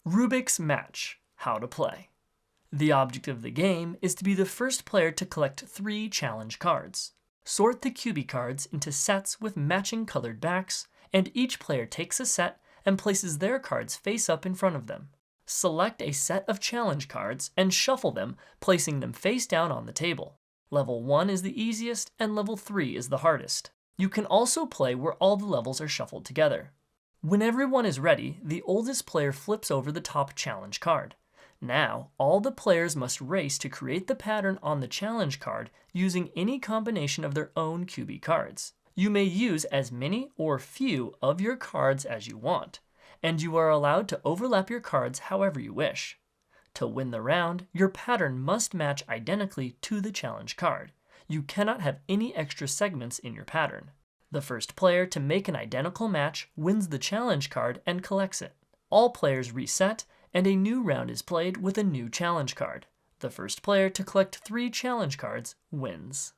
Rubik's Match: How to Play. The object of the game is to be the first player to collect 3 challenge cards. Sort the Cubie cards into sets with matching colored backs, and each player takes a set and places their cards face up in front of them. Select a set of challenge cards and shuffle them, placing them face down on the table. Level 1 is the easiest and level 3 is the hardest. You can also play where all the levels are shuffled together. When everyone is ready, the oldest player flips over the top challenge card. Now, all the players must race to create the pattern on the challenge card using any combination of their own Cubie cards. You may use as many or few of your cards as you want, and you are allowed to overlap your cards however you wish. To win the round, your pattern must match identically to the challenge card. You cannot have any extra segments in your pattern. The first player to make an identical match wins the challenge card and collects it. All players reset, and a new round is played with a new challenge card. The first player to collect 3 challenge cards wins.